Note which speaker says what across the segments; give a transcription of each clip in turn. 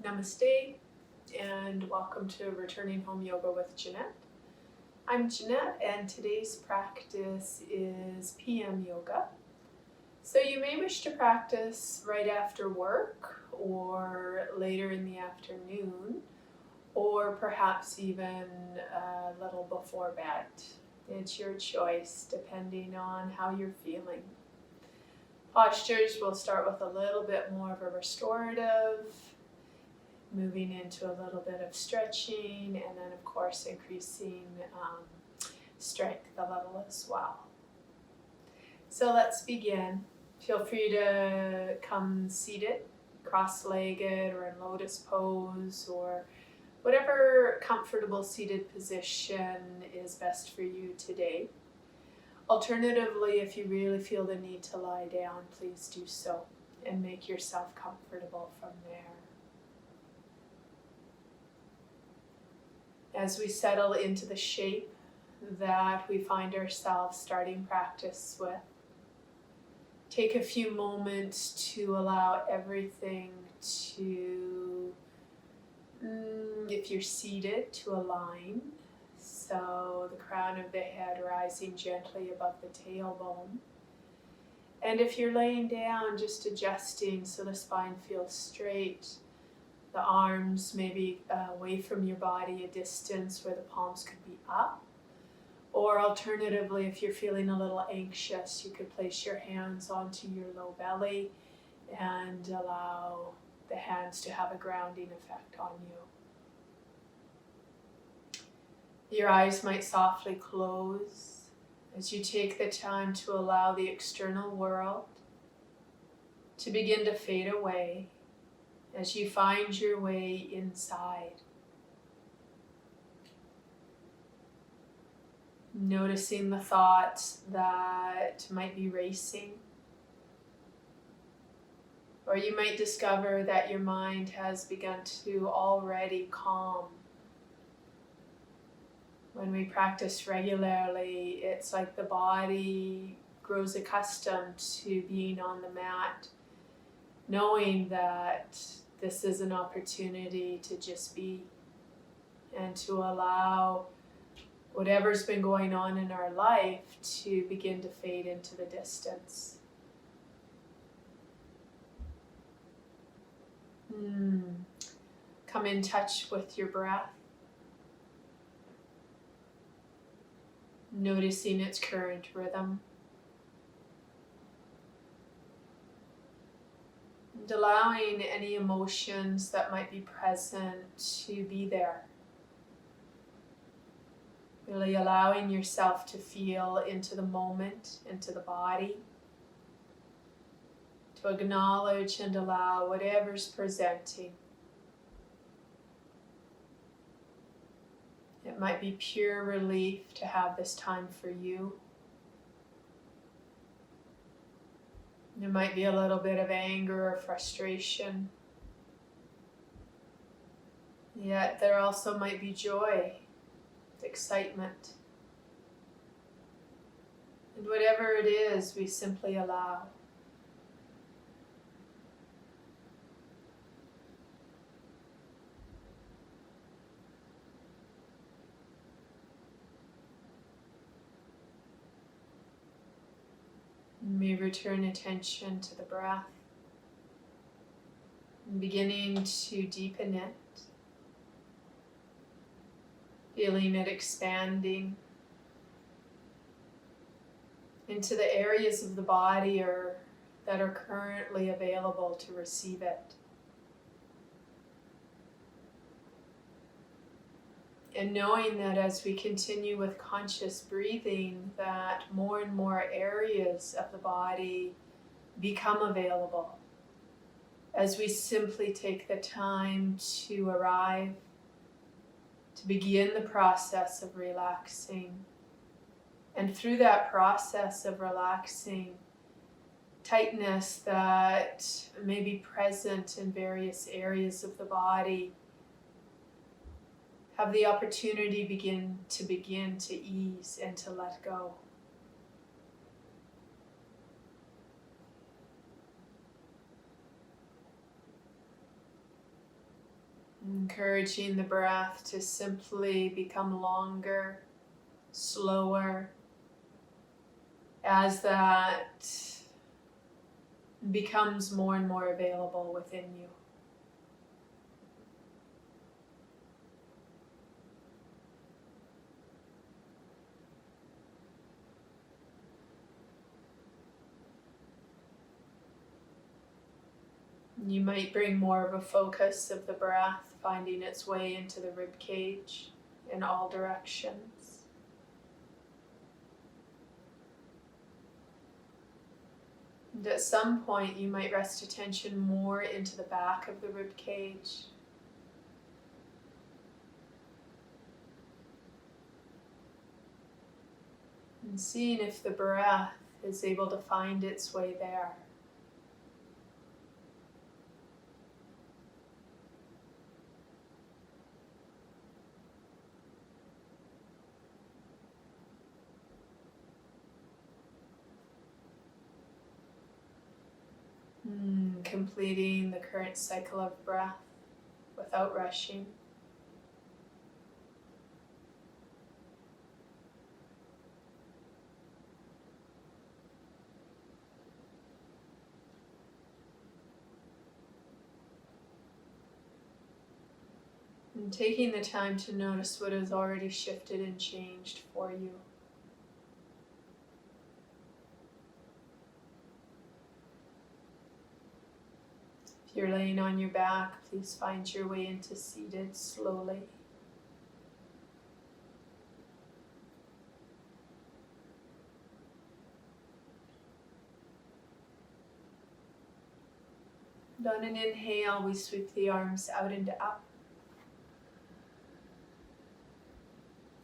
Speaker 1: Namaste and welcome to Returning Home Yoga with Jeanette. I'm Jeanette and today's practice is PM Yoga. So you may wish to practice right after work or later in the afternoon or perhaps even a little before bed. It's your choice depending on how you're feeling. Postures, we'll start with a little bit more of a restorative, moving into a little bit of stretching, and then of course increasing strength a little as well. So let's begin. Feel free to come seated, cross-legged, or in lotus pose, or whatever comfortable seated position is best for you today. Alternatively, if you really feel the need to lie down, please do so and make yourself comfortable from there. As we settle into the shape that we find ourselves starting practice with, take a few moments to allow everything to, if you're seated, to align. So the crown of the head rising gently above the tailbone. And if you're laying down, just adjusting so the spine feels straight. The arms maybe away from your body, a distance where the palms could be up. Or alternatively, if you're feeling a little anxious, you could place your hands onto your low belly and allow the hands to have a grounding effect on you. Your eyes might softly close as you take the time to allow the external world to begin to fade away as you find your way inside. Noticing the thoughts that might be racing. Or you might discover that your mind has begun to already calm. When we practice regularly, it's like the body grows accustomed to being on the mat, knowing that this is an opportunity to just be and to allow whatever's been going on in our life to begin to fade into the distance. Come in touch with your breath. Noticing its current rhythm. And allowing any emotions that might be present to be there. Really allowing yourself to feel into the moment, into the body. To acknowledge and allow whatever's presenting. It might be pure relief to have this time for you. There might be a little bit of anger or frustration. Yet there also might be joy, excitement. And whatever it is, we simply allow. You may return attention to the breath, and beginning to deepen it, feeling it expanding into the areas of the body that are currently available to receive it. And knowing that as we continue with conscious breathing, that more and more areas of the body become available as we simply take the time to arrive, to begin the process of relaxing. And through that process of relaxing, tightness that may be present in various areas of the body have the opportunity begin to ease and to let go. Encouraging the breath to simply become longer, slower, as that becomes more and more available within you. You might bring more of a focus of the breath, finding its way into the rib cage in all directions. And at some point, you might rest attention more into the back of the rib cage. And seeing if the breath is able to find its way there. Completing the current cycle of breath without rushing. And taking the time to notice what has already shifted and changed for you. If you're laying on your back, please find your way into seated slowly. And on an inhale, we sweep the arms out and up.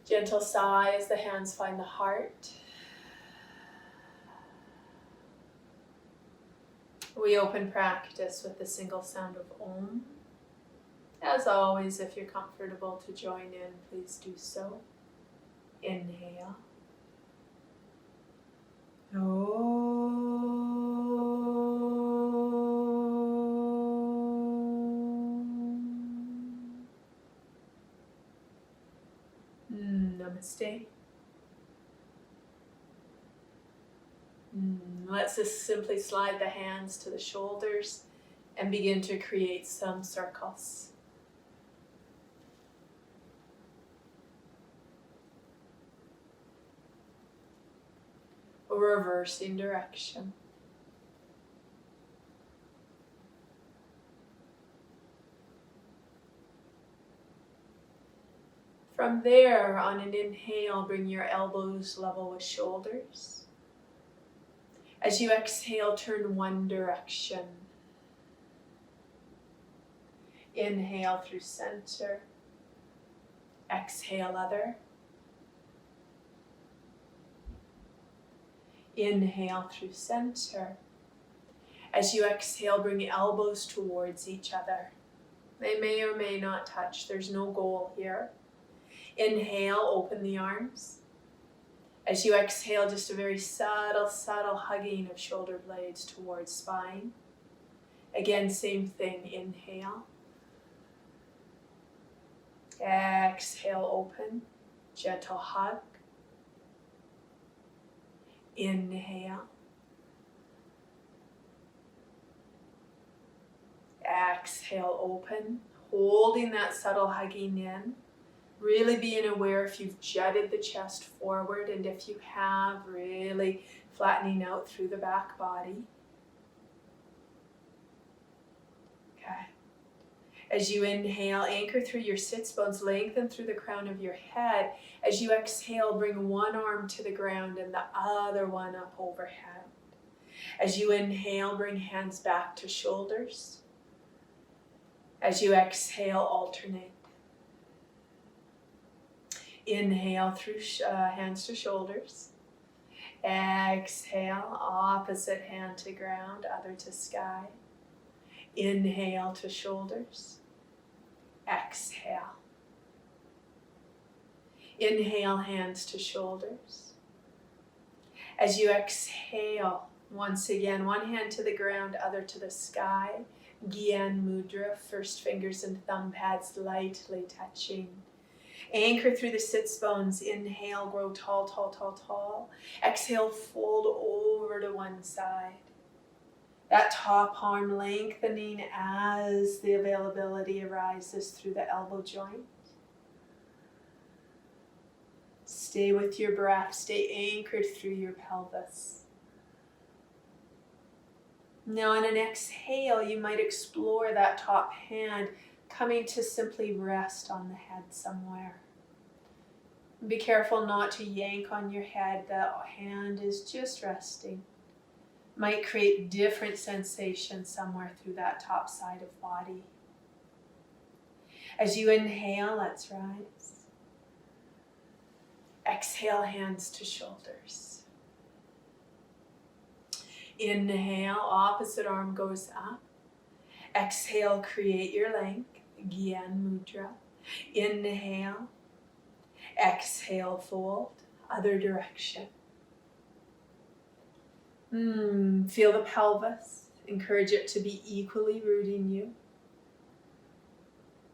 Speaker 1: Gentle sigh as the hands find the heart. We open practice with the single sound of Om. As always, if you're comfortable to join in, please do so. Inhale. Namaste. Let's just simply slide the hands to the shoulders and begin to create some circles. Reversing direction. From there, on an inhale, bring your elbows level with shoulders. As you exhale, turn one direction. Inhale through center. Exhale other. Inhale through center. As you exhale, bring elbows towards each other. They may or may not touch. There's no goal here. Inhale, open the arms. As you exhale, just a very subtle hugging of shoulder blades towards spine. Again, same thing. Inhale. Exhale, open. Gentle hug. Inhale. Exhale, open. Holding that subtle hugging in. Really being aware if you've jutted the chest forward, and if you have, really flattening out through the back body. Okay. As you inhale, anchor through your sits bones, lengthen through the crown of your head. As you exhale, bring one arm to the ground and the other one up overhead. As you inhale, bring hands back to shoulders. As you exhale, alternate. Inhale through hands to shoulders. Exhale, opposite hand to ground, other to sky. Inhale to shoulders. Exhale. Inhale, hands to shoulders. As you exhale, once again, one hand to the ground, other to the sky. Gyan Mudra, first fingers and thumb pads lightly touching. Anchor through the sits bones. Inhale, grow tall, tall, tall, tall. Exhale, fold over to one side. That top arm lengthening as the availability arises through the elbow joint. Stay with your breath. Stay anchored through your pelvis. Now on an exhale, you might explore that top hand coming to simply rest on the head somewhere. Be careful not to yank on your head. The hand is just resting. Might create different sensations somewhere through that top side of body. As you inhale, let's rise. Exhale, hands to shoulders. Inhale, opposite arm goes up. Exhale, create your length, Gyan Mudra. Inhale, exhale, fold, other direction. Feel the pelvis. Encourage it to be equally rooting you.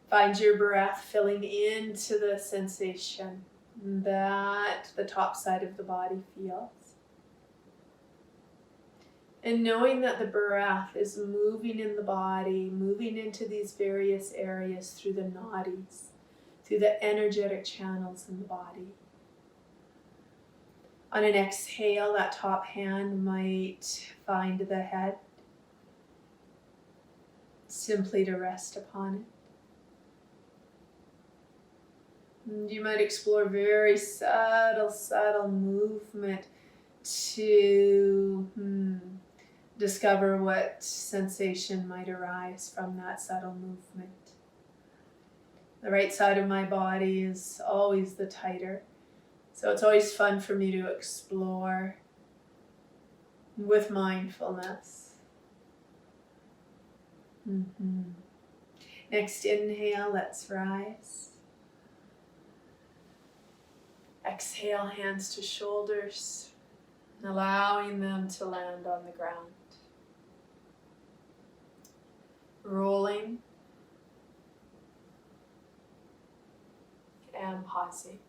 Speaker 1: Find your breath filling into the sensation that the top side of the body feels. And knowing that the breath is moving in the body, moving into these various areas through the nadis, through the energetic channels in the body. On an exhale, that top hand might find the head, simply to rest upon it. And you might explore very subtle movement to discover what sensation might arise from that subtle movement. The right side of my body is always the tighter, so it's always fun for me to explore with mindfulness. Next inhale, let's rise. Exhale, hands to shoulders, allowing them to land on the ground. Rolling and pausing.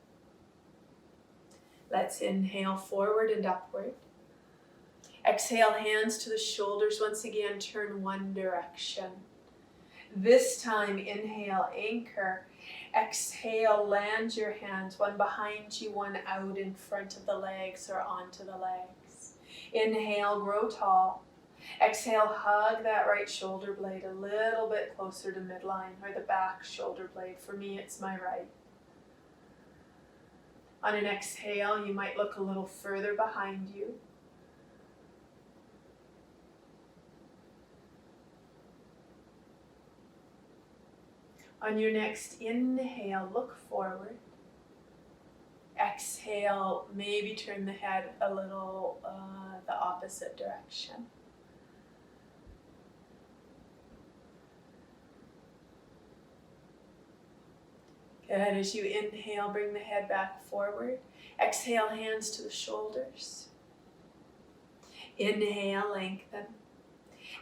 Speaker 1: Let's inhale forward and upward. Exhale, hands to the shoulders. Once again, turn one direction. This time, inhale, anchor. Exhale, land your hands, one behind you, one out in front of the legs or onto the legs. Inhale, grow tall. Exhale, hug that right shoulder blade a little bit closer to midline, or the back shoulder blade. For me, it's my right. On an exhale, you might look a little further behind you. On your next inhale, look forward. Exhale, maybe turn the head a little the opposite direction. Good. As you inhale, bring the head back forward. Exhale, hands to the shoulders. Inhale, lengthen.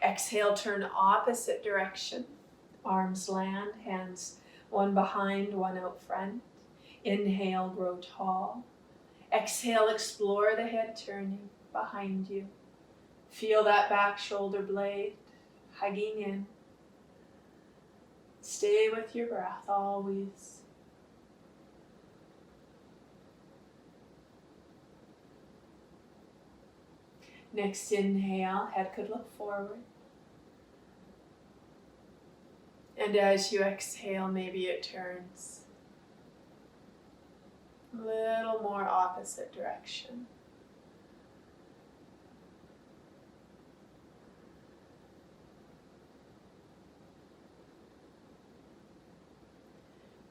Speaker 1: Exhale, turn opposite direction. Arms land, hands one behind, one out front. Inhale, grow tall. Exhale, explore the head turning behind you. Feel that back shoulder blade hugging in. Stay with your breath always. Next inhale, head could look forward. And as you exhale, maybe it turns a little more opposite direction.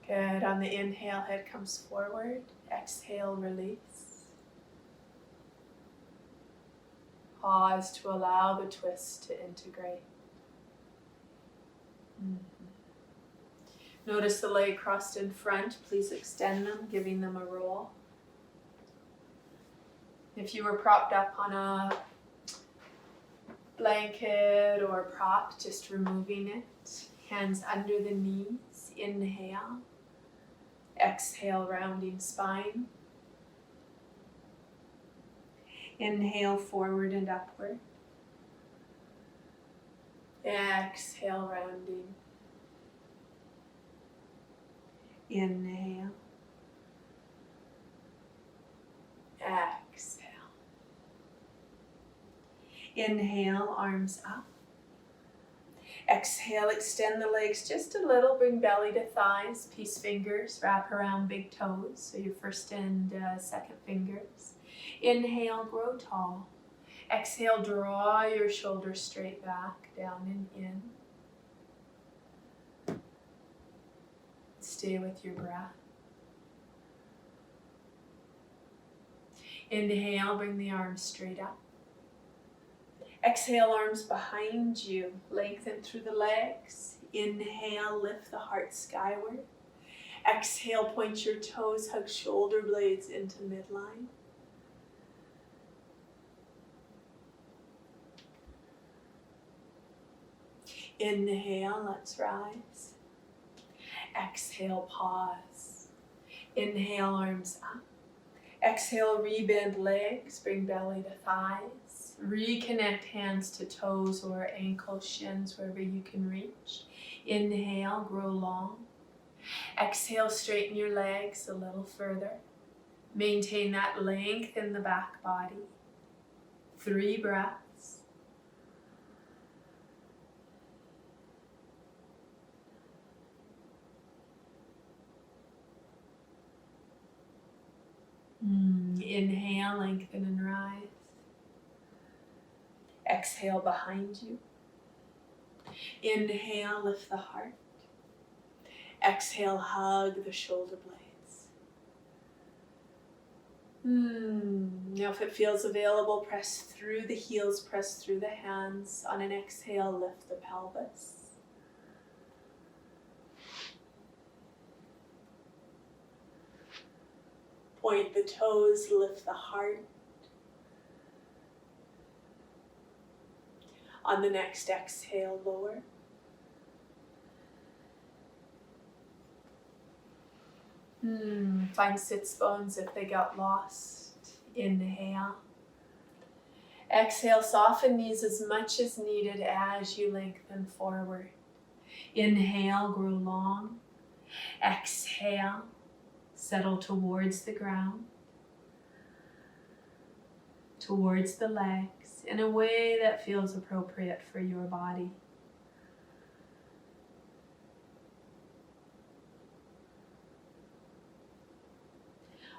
Speaker 1: Good. On the inhale, head comes forward. Exhale, release. Pause to allow the twist to integrate. Notice the leg crossed in front. Please extend them, giving them a roll. If you were propped up on a blanket or prop, just removing it. Hands under the knees, inhale. Exhale, rounding spine. Inhale, forward and upward. Exhale, rounding. Inhale. Exhale. Inhale, arms up. Exhale, extend the legs just a little, bring belly to thighs, peace fingers, wrap around big toes, so your first and second fingers. Inhale, grow tall. Exhale, draw your shoulders straight back, down and in. Stay with your breath. Inhale, bring the arms straight up. Exhale, arms behind you, lengthen through the legs. Inhale, lift the heart skyward. Exhale, point your toes, hug shoulder blades into midline. Inhale, let's rise. Exhale, pause. Inhale, arms up. Exhale, rebend legs, bring belly to thighs. Reconnect hands to toes or ankles, shins, wherever you can reach. Inhale, grow long. Exhale, straighten your legs a little further. Maintain that length in the back body. 3 breaths. Inhale, lengthen and rise. Exhale, behind you. Inhale, lift the heart. Exhale, hug the shoulder blades. Now if it feels available, press through the heels, press through the hands. On an exhale, lift the pelvis. Point the toes, lift the heart. On the next exhale, lower. Find sits bones if they got lost. Inhale. Exhale, soften knees as much as needed as you lengthen forward. Inhale, grow long. Exhale, settle towards the ground, towards the legs, in a way that feels appropriate for your body.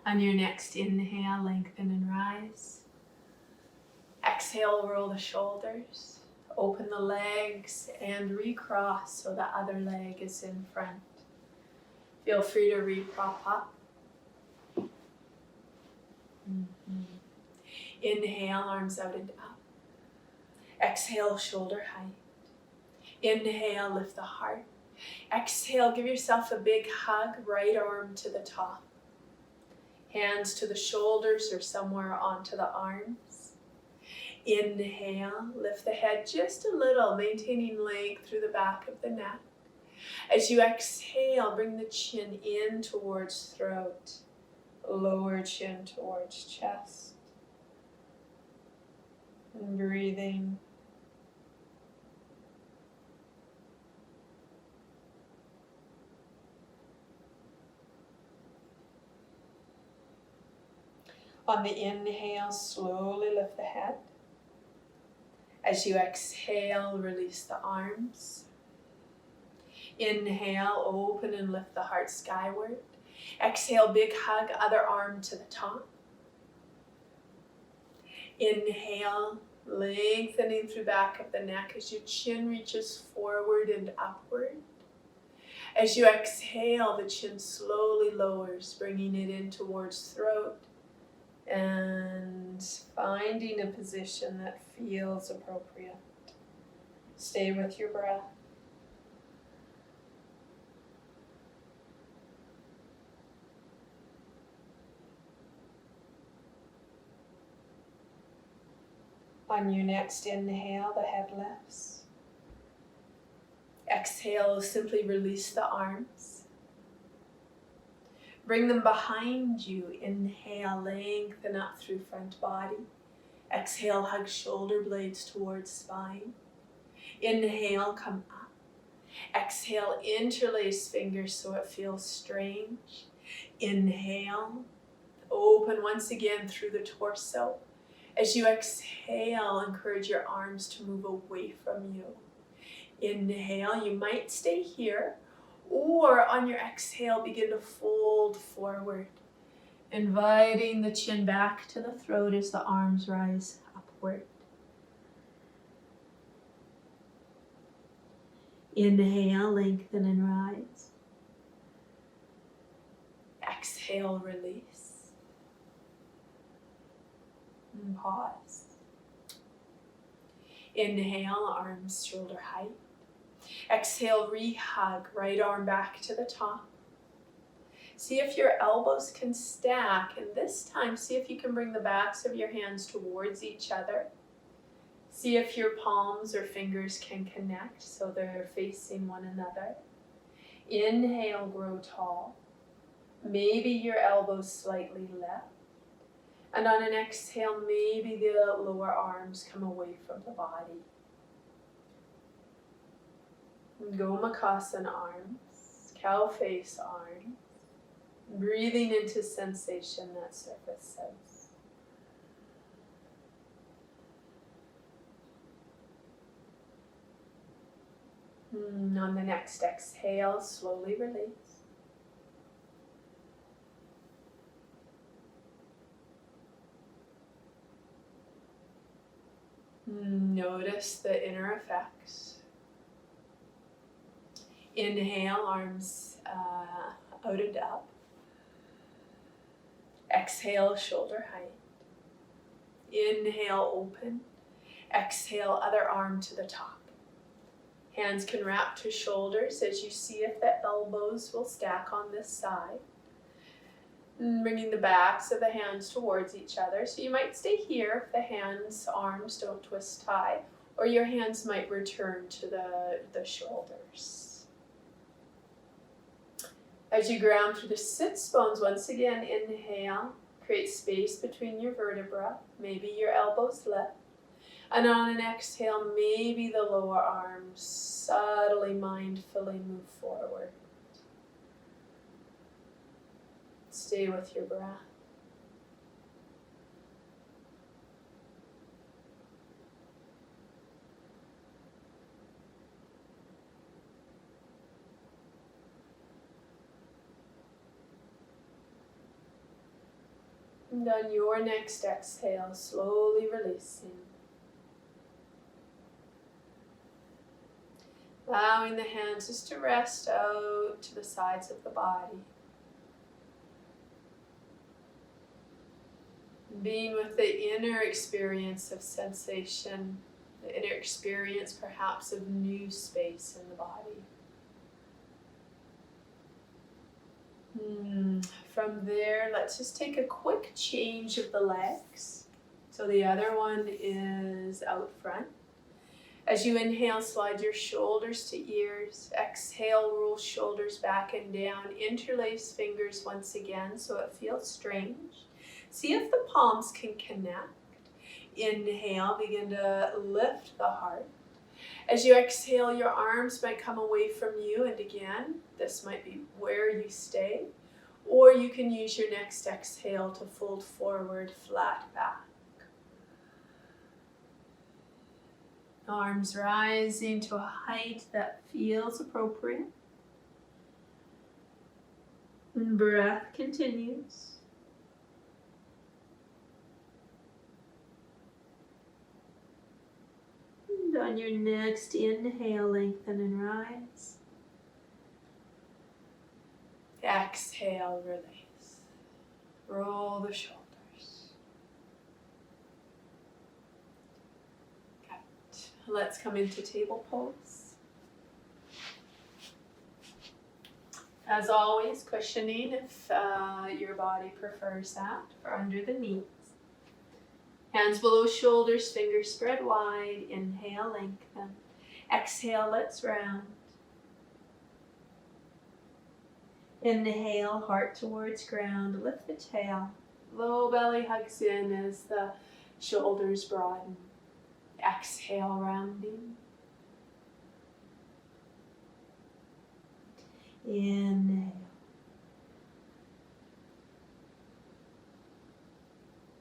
Speaker 1: On your next inhale, lengthen and rise. Exhale, roll the shoulders, open the legs, and recross so the other leg is in front. Feel free to re-prop up. Inhale, arms out and up. Exhale, shoulder height. Inhale, lift the heart. Exhale, give yourself a big hug, right arm to the top. Hands to the shoulders or somewhere onto the arms. Inhale, lift the head just a little, maintaining length through the back of the neck. As you exhale, bring the chin in towards throat, lower chin towards chest. And breathing. On the inhale, slowly lift the head. As you exhale, release the arms. Inhale, open and lift the heart skyward. Exhale, big hug, other arm to the top. Inhale, lengthening through back of the neck as your chin reaches forward and upward. As you exhale, the chin slowly lowers, bringing it in towards throat and finding a position that feels appropriate. Stay with your breath. On your next inhale, the head lifts. Exhale, simply release the arms. Bring them behind you. Inhale, lengthen up through front body. Exhale, hug shoulder blades towards spine. Inhale, come up. Exhale, interlace fingers so it feels strange. Inhale, open once again through the torso. As you exhale, encourage your arms to move away from you. Inhale, you might stay here, or on your exhale, begin to fold forward, inviting the chin back to the throat as the arms rise upward. Inhale, lengthen and rise. Exhale, release. And pause. Inhale, arms shoulder height. Exhale, re-hug, right arm back to the top. See if your elbows can stack, and this time see if you can bring the backs of your hands towards each other. See if your palms or fingers can connect so they're facing one another. Inhale, grow tall. Maybe your elbows slightly left. And on an exhale, maybe the lower arms come away from the body. Gomukhasana arms, cow face arms. Breathing into sensation that surfaces. On the next exhale, slowly release. Notice the inner effects. Inhale, arms out and up. Exhale, shoulder height. Inhale, open. Exhale, other arm to the top. Hands can wrap to shoulders as you see if the elbows will stack on this side. Bringing the backs of the hands towards each other. So you might stay here if the hands, arms don't twist tie, or your hands might return to the shoulders. As you ground through the sits bones, once again, inhale, create space between your vertebrae, maybe your elbows lift. And on an exhale, maybe the lower arms subtly, mindfully move forward. Stay with your breath. And on your next exhale, slowly releasing. Allowing the hands just to rest out to the sides of the body. Being with the inner experience of sensation, the inner experience perhaps of new space in the body. From there, let's just take a quick change of the legs. So the other one is out front. As you inhale, slide your shoulders to ears. Exhale, roll shoulders back and down. Interlace fingers once again so it feels strange. See if the palms can connect. Inhale, begin to lift the heart. As you exhale, your arms might come away from you, and again, this might be where you stay. Or you can use your next exhale to fold forward, flat back. Arms rising to a height that feels appropriate. And breath continues. And on your next inhale, lengthen and rise. Exhale, release. Roll the shoulders. Let's come into table pose. As always, cushioning if your body prefers that, or under the knees. Hands below shoulders, fingers spread wide. Inhale, lengthen. Exhale, let's round. Inhale, heart towards ground. Lift the tail. Low belly hugs in as the shoulders broaden. Exhale, rounding. Inhale.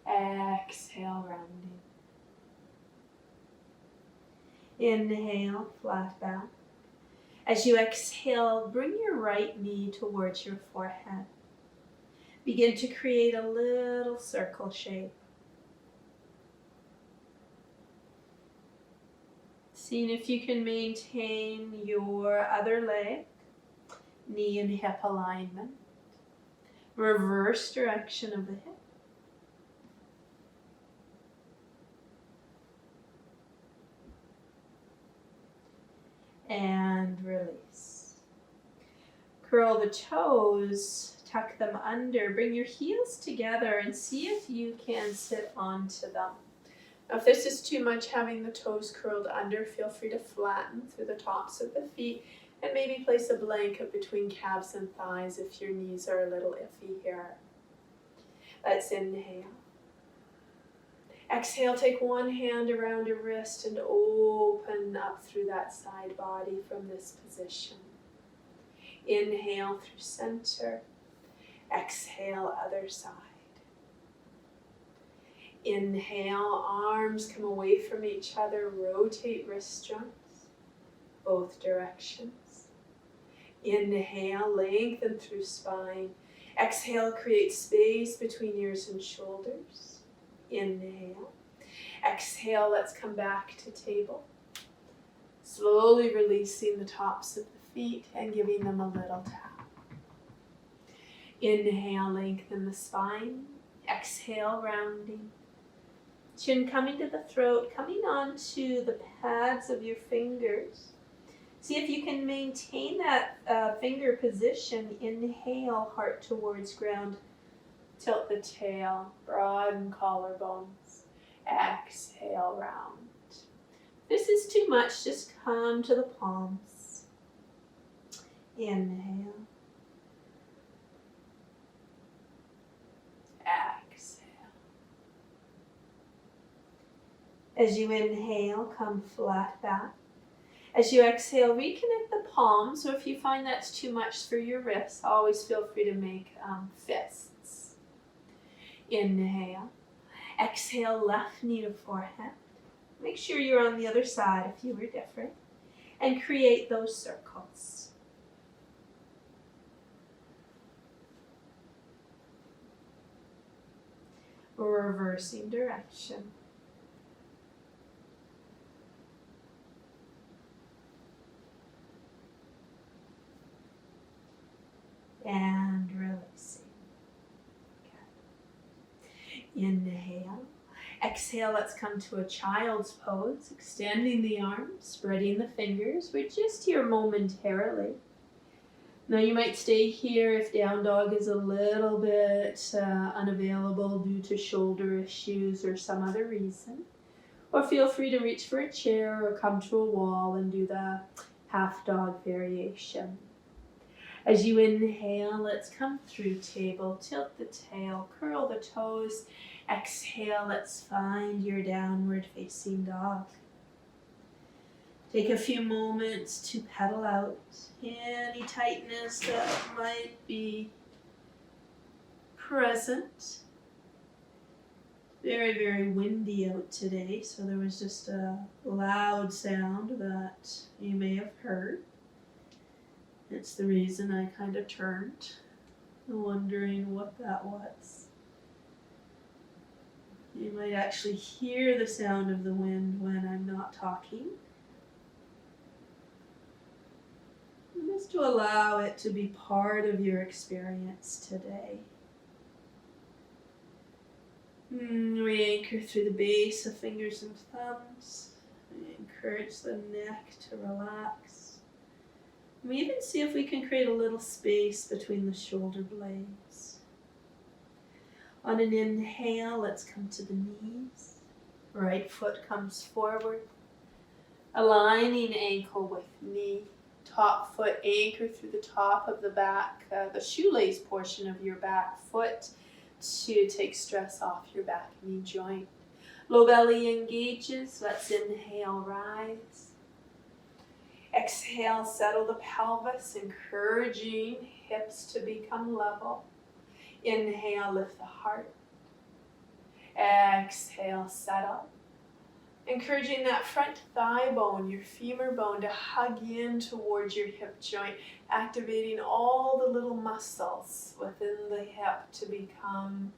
Speaker 1: Exhale, rounding. Inhale, flat back. As you exhale, bring your right knee towards your forehead. Begin to create a little circle shape. Seeing if you can maintain your other leg, knee and hip alignment. Reverse direction of the hip. And release. Curl the toes, tuck them under, bring your heels together and see if you can sit onto them. Now if this is too much, having the toes curled under, feel free to flatten through the tops of the feet and maybe place a blanket between calves and thighs if your knees are a little iffy here. Let's inhale. Exhale, take one hand around your wrist and open up through that side body from this position. Inhale through center. Exhale, other side. Inhale, arms come away from each other, rotate wrist joints, both directions. Inhale, lengthen through spine. Exhale, create space between ears and shoulders. Inhale. Exhale, let's come back to table. Slowly releasing the tops of the feet and giving them a little tap. Inhale, lengthen the spine. Exhale, rounding. Chin coming to the throat, coming onto the pads of your fingers. See if you can maintain that finger position. Inhale, heart towards ground. Tilt the tail, broaden collarbones. Exhale, round. If this is too much, just come to the palms. Inhale. Exhale. As you inhale, come flat back. As you exhale, reconnect the palms, or if you find that's too much for your wrists, always feel free to make fists. Inhale. Exhale, left knee to forehead. Make sure you're on the other side if you were different. And create those circles. Reversing direction. And releasing. Inhale. Exhale, let's come to a child's pose, extending the arms, spreading the fingers. We're just here momentarily. Now you might stay here if down dog is a little bit unavailable due to shoulder issues or some other reason. Or feel free to reach for a chair or come to a wall and do the half dog variation. As you inhale, let's come through table, tilt the tail, curl the toes. Exhale, let's find your downward facing dog. Take a few moments to pedal out any tightness that might be present. Very, very windy out today, so there was just a loud sound that you may have heard. It's the reason I kind of turned, wondering what that was. You might actually hear the sound of the wind when I'm not talking. Just to allow it to be part of your experience today. We anchor through the base of fingers and thumbs. We encourage the neck to relax. We even see if we can create a little space between the shoulder blades. On an inhale, let's come to the knees. Right foot comes forward, aligning ankle with knee. Top foot anchor through the top of the back, the shoelace portion of your back foot to take stress off your back knee joint. Low belly engages. Let's inhale, rise. Exhale, settle the pelvis, encouraging hips to become level. Inhale, lift the heart. Exhale, settle. Encouraging that front thigh bone, your femur bone, to hug in towards your hip joint, activating all the little muscles within the hip to become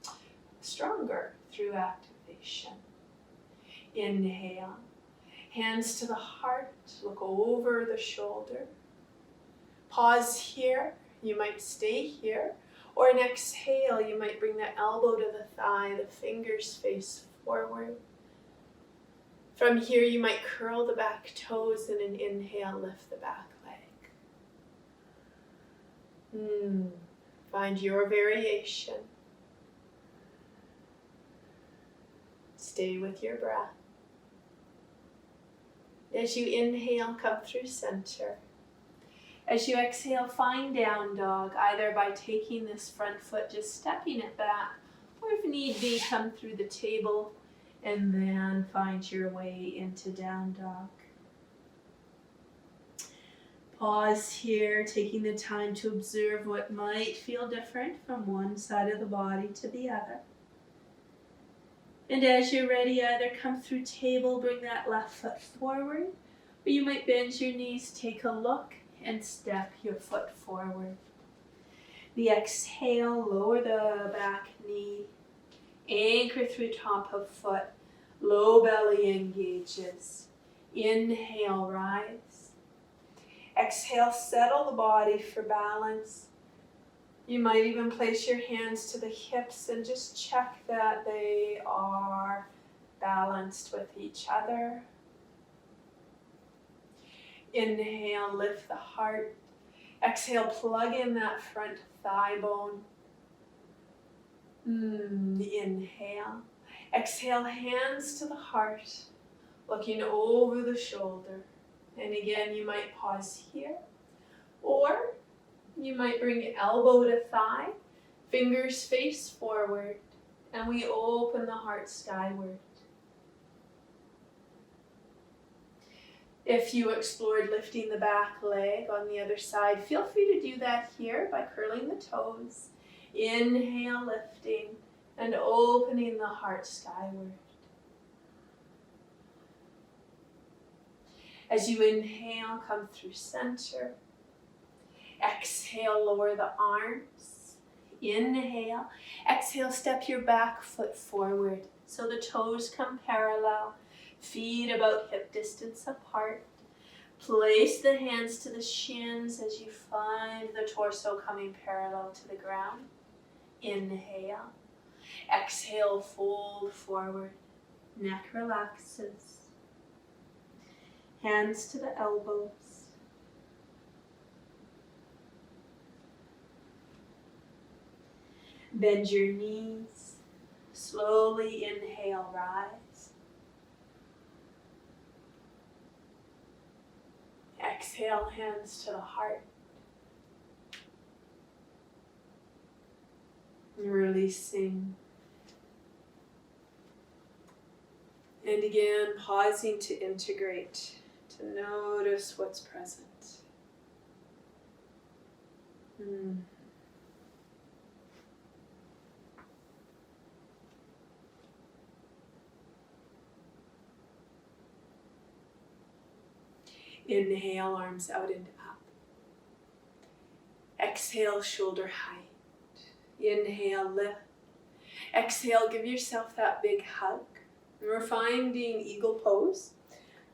Speaker 1: stronger through activation. Inhale, hands to the heart, look over the shoulder. Pause here, you might stay here, or an exhale, you might bring the elbow to the thigh, the fingers face forward. From here, you might curl the back toes and an inhale, lift the back leg. Find your variation. Stay with your breath. As you inhale, come through center. As you exhale, find down dog, either by taking this front foot, just stepping it back, or if need be, come through the table and then find your way into down dog. Pause here, taking the time to observe what might feel different from one side of the body to the other. And as you're ready, either come through table, bring that left foot forward, or you might bend your knees, take a look, and step your foot forward. The exhale, lower the back knee, anchor through top of foot, low belly engages. Inhale, rise. Exhale, settle the body for balance. You might even place your hands to the hips and just check that they are balanced with each other. Inhale, lift the heart. Exhale, plug in that front thigh bone. Inhale. Exhale, hands to the heart, looking over the shoulder. And again, you might pause here, or you might bring elbow to thigh, fingers face forward, and we open the heart skyward. If you explored lifting the back leg on the other side, feel free to do that here by curling the toes. Inhale, lifting, and opening the heart skyward. As you inhale, come through center. Exhale, lower the arms. Inhale. Exhale, step your back foot forward so the toes come parallel. Feet about hip distance apart. Place the hands to the shins as you find the torso coming parallel to the ground. Inhale. Exhale, fold forward. Neck relaxes. Hands to the elbows. Bend your knees. Slowly inhale, rise. Exhale, hands to the heart. Releasing. And again, pausing to integrate, to notice what's present. Inhale, arms out and up. Exhale, shoulder height. Inhale, lift. Exhale, give yourself that big hug. We're finding eagle pose.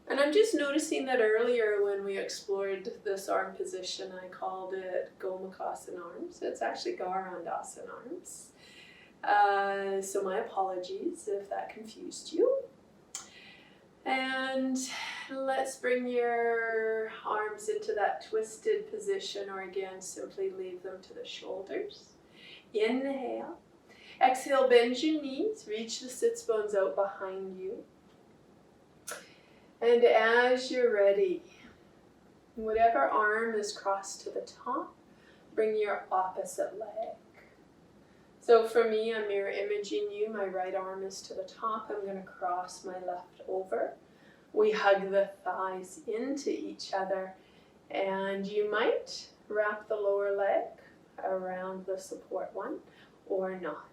Speaker 1: And I'm just noticing that earlier when we explored this arm position, I called it Gomukhasana arms. It's actually Garandasana arms. So my apologies if that confused you. And let's bring your arms into that twisted position, or again, simply leave them to the shoulders. Inhale. Exhale, bend your knees, reach the sits bones out behind you. And as you're ready, whatever arm is crossed to the top, bring your opposite leg. So for me, I'm mirror imaging you. My right arm is to the top. I'm going to cross my left over. We hug the thighs into each other, and you might wrap the lower leg around the support one or not.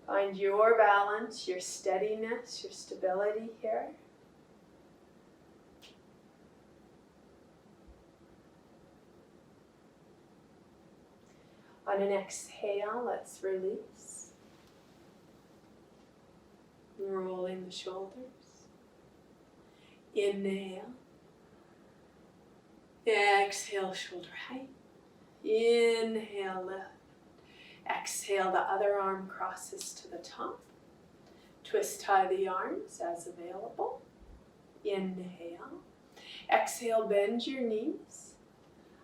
Speaker 1: Find your balance, your steadiness, your stability here. On an exhale, let's release. Rolling the shoulders. Inhale. Exhale, shoulder height. Inhale, lift. Exhale, the other arm crosses to the top. Twist tie the arms as available. Inhale. Exhale, bend your knees.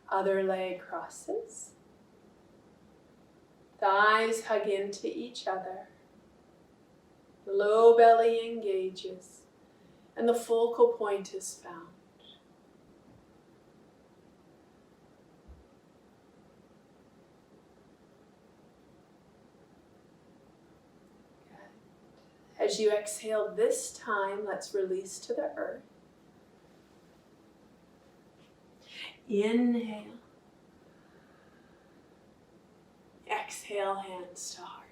Speaker 1: Other leg crosses. Thighs hug into each other. Low belly engages, and the focal point is found. Good. As you exhale this time, let's release to the earth. Inhale. Exhale, hands to heart.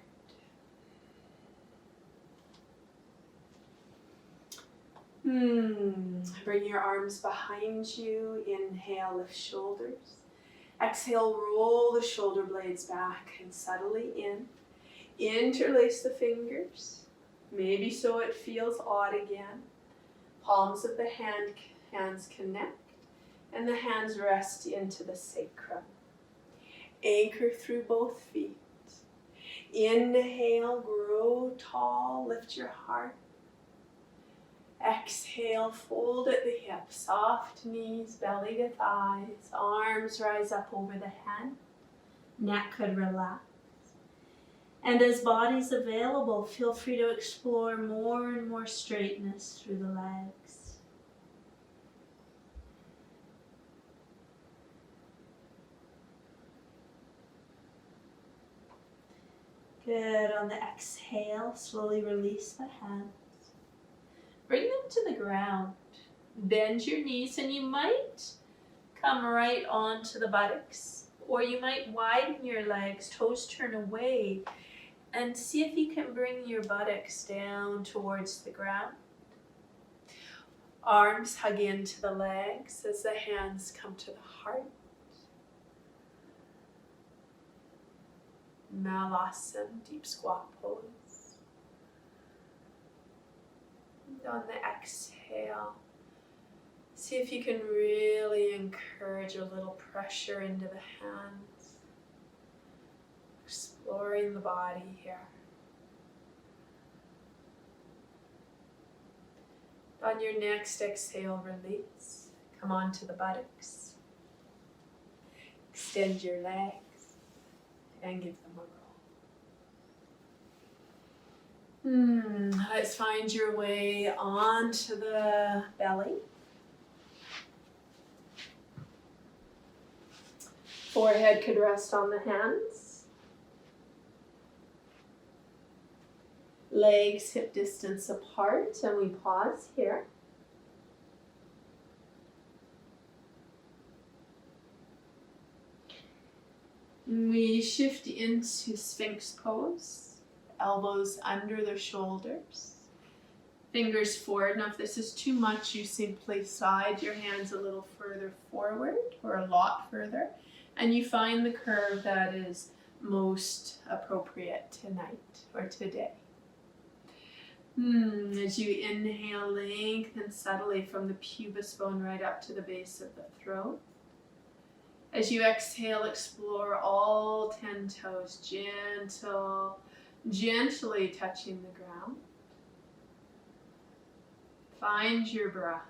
Speaker 1: Bring your arms behind you. Inhale, lift shoulders. Exhale, roll the shoulder blades back and subtly in. Interlace the fingers. Maybe so it feels odd again. Palms of the hands connect, and the hands rest into the sacrum. Anchor through both feet. Inhale, grow tall, lift your heart. Exhale, fold at the hips, soft knees, belly to thighs, arms rise up over the head, neck could relax. And as body's available, feel free to explore more and more straightness through the legs. Good. On the exhale, slowly release the hands. Bring them to the ground. Bend your knees, and you might come right onto the buttocks, or you might widen your legs, toes turn away, and see if you can bring your buttocks down towards the ground. Arms hug into the legs as the hands come to the heart. Malasana, deep squat pose. And on the exhale, see if you can really encourage a little pressure into the hands. Exploring the body here. On your next exhale, release. Come onto the buttocks. Extend your legs and give them a roll. Let's find your way onto the belly. Forehead could rest on the hands. Legs hip distance apart, and we pause here. We shift into Sphinx pose, elbows under the shoulders, fingers forward. Now if this is too much, you simply slide your hands a little further forward or a lot further, and you find the curve that is most appropriate tonight or today. As you inhale, lengthen subtly from the pubis bone right up to the base of the throat. As you exhale, explore all 10 toes, gently touching the ground. Find your breath.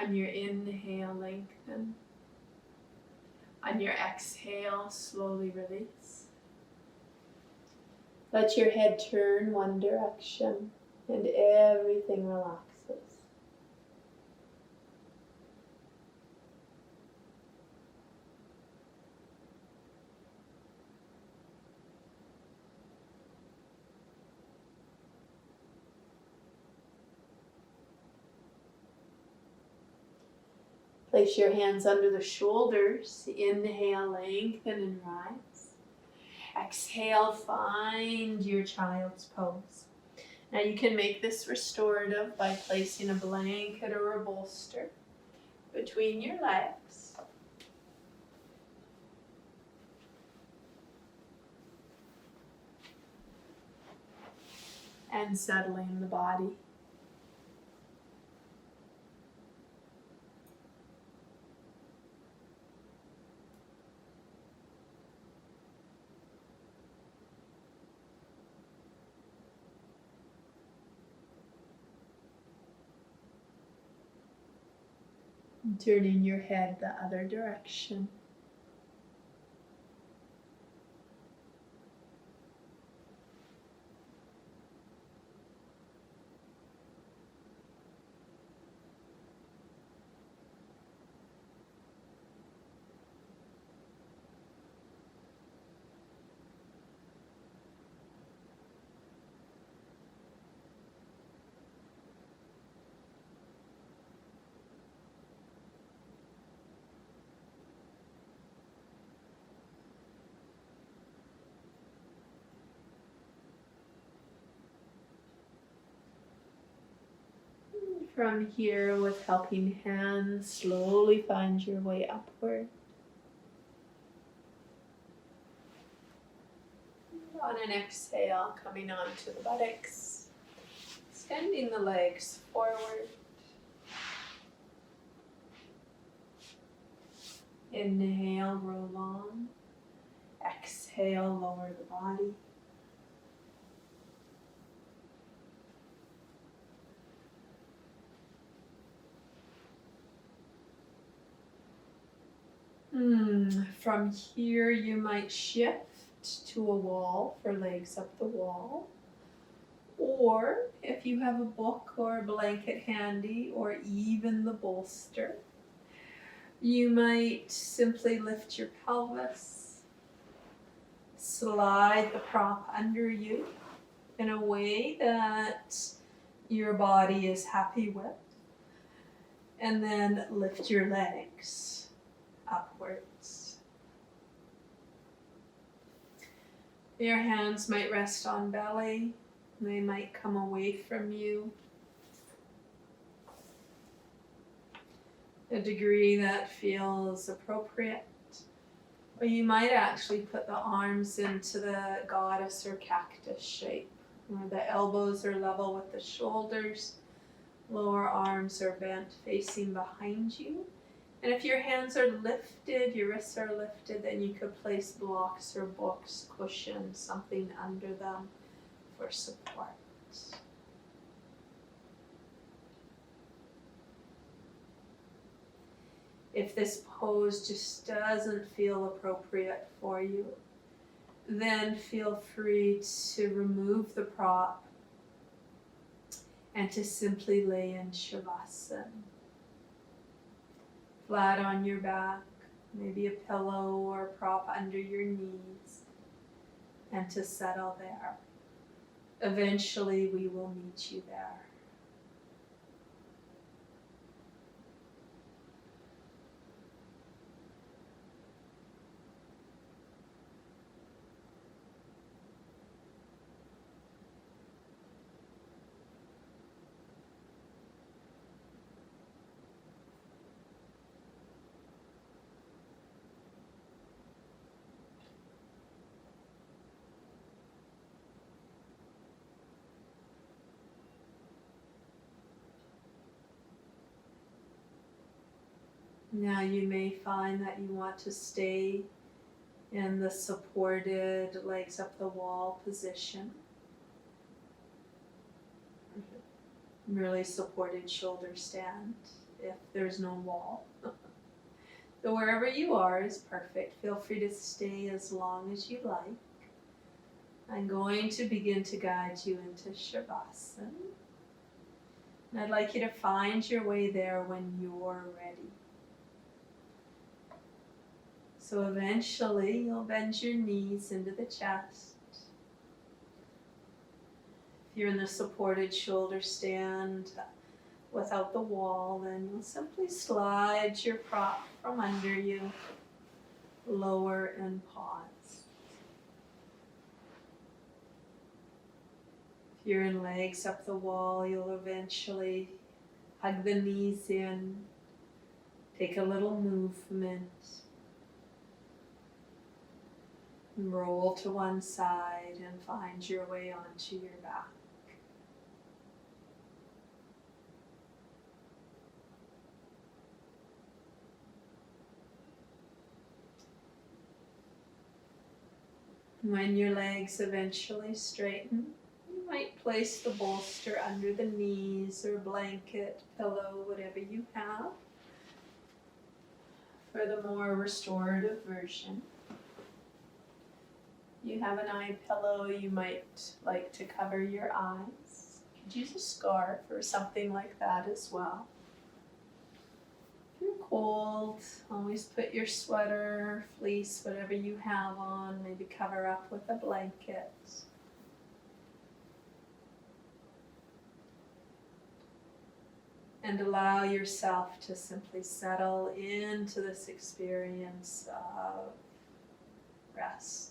Speaker 1: On your inhale, lengthen. On your exhale, slowly release. Let your head turn one direction and everything relaxes. Place your hands under the shoulders. Inhale, lengthen and rise. Exhale, find your child's pose. Now you can make this restorative by placing a blanket or a bolster between your legs. And settling the body. Turning your head the other direction. From here, with helping hands, slowly find your way upward. On an exhale, coming onto the buttocks, extending the legs forward. Inhale, roll on. Exhale, lower the body. From here, you might shift to a wall for legs up the wall. Or if you have a book or a blanket handy, or even the bolster, you might simply lift your pelvis, slide the prop under you in a way that your body is happy with, and then lift your legs upwards. Your hands might rest on belly. They might come away from you a degree that feels appropriate. Or you might actually put the arms into the goddess or cactus shape, where the elbows are level with the shoulders, lower arms are bent facing behind you. And if your hands are lifted, your wrists are lifted, then you could place blocks or books, cushions, something under them for support. If this pose just doesn't feel appropriate for you, then feel free to remove the prop and to simply lay in Shavasana. Flat on your back, maybe a pillow or a prop under your knees, and to settle there. Eventually we will meet you there. Now you may find that you want to stay in the supported legs up the wall position. Really supported shoulder stand if there's no wall. So wherever you are is perfect. Feel free to stay as long as you like. I'm going to begin to guide you into Shavasana. And I'd like you to find your way there when you're ready. So eventually you'll bend your knees into the chest. If you're in the supported shoulder stand without the wall, then you'll simply slide your prop from under you, lower and pause. If you're in legs up the wall, you'll eventually hug the knees in, take a little movement, roll to one side and find your way onto your back. When your legs eventually straighten, you might place the bolster under the knees or blanket, pillow, whatever you have for the more restorative version. You have an eye pillow, you might like to cover your eyes. You could use a scarf or something like that as well. If you're cold, always put your sweater, fleece, whatever you have on, maybe cover up with a blanket. And allow yourself to simply settle into this experience of rest.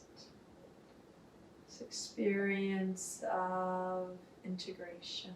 Speaker 1: This experience of integration.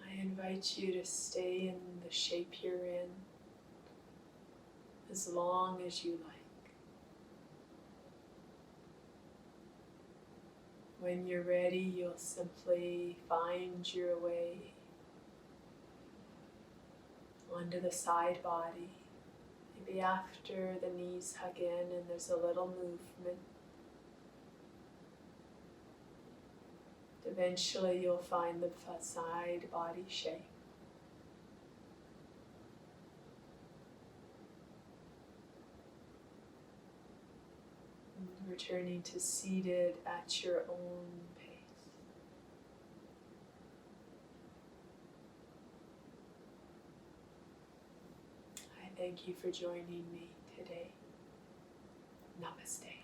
Speaker 1: I invite you to stay in the shape you're in as long as you like. When you're ready, you'll simply find your way onto the side body. Maybe after the knees hug in and there's a little movement. Eventually you'll find the side body shape. And returning to seated at your own pace. I thank you for joining me today. Namaste.